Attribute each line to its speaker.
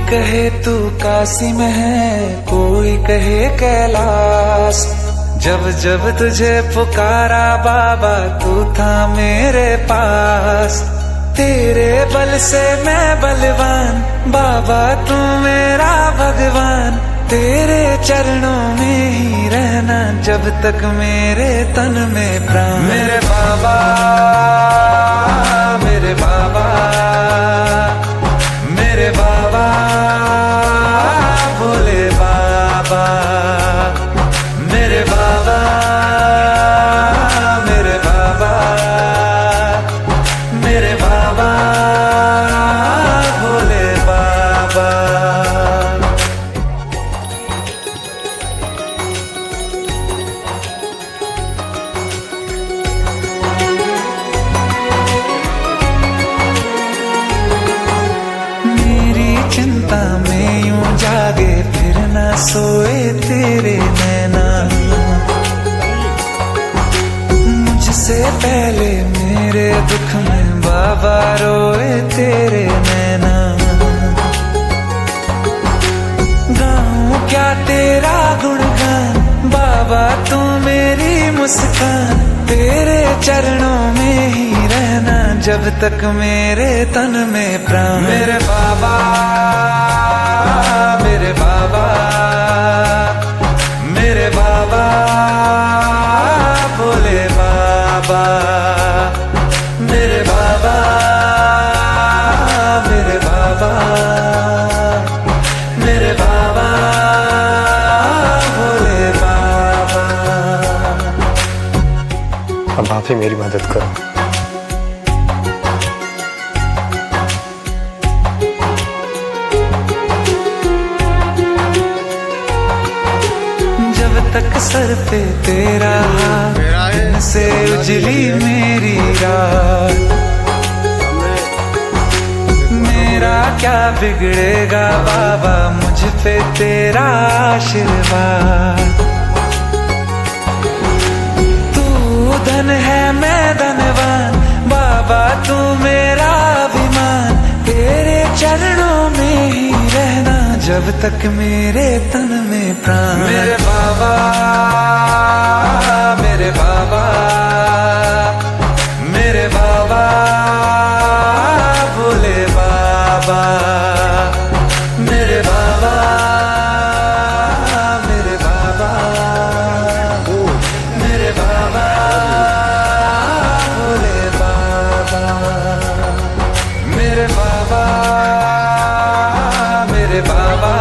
Speaker 1: कहे तू काशी में है, कोई कहे कैलाश। जब जब तुझे पुकारा बाबा तू था मेरे पास। तेरे बल से मैं बलवान बाबा तू मेरा भगवान। तेरे चरणों में ही रहना जब तक मेरे तन में प्राण। मेरे बाबा मेरे बाबा मेरे बाबा भोले बाबा। मेरे बाबा मेरे बाबा मेरे बाबा भोले बाबा। चिंता में यूं जागे फिर ना सोए तेरे नैना। मुझसे पहले मेरे दुख में बाबा रोए तेरे नैना। गाऊं क्या तेरा गुणगान बाबा तू मेरी मुस्कान। तेरे चरणों में ही रहना जब तक मेरे तन में प्राण। मेरे बाबा मेरे बाबा मेरे बाबा भोले बाबा। मेरे बाबा मेरे बाबा मेरे बाबा भोले बाबा।
Speaker 2: अब आप ही मेरी मदद करो।
Speaker 1: जब तक सर पे तेरा हाथ दिन से उजली मेरी रात। मेरा क्या बिगड़ेगा बाबा मुझ पे तेरा आशीर्वाद। तू धन है मैं धनवान बाबा तू मेरा अभिमान। तेरे चरणों में ही रहना जब तक मेरे तन में प्राण। मेरे बाबा मेरे बाबा मेरे बाबा भोले बाबा। मेरे बाबा मेरे बाबा मेरे बाबा भोले बाबा। मेरे बाबा मेरे बाबा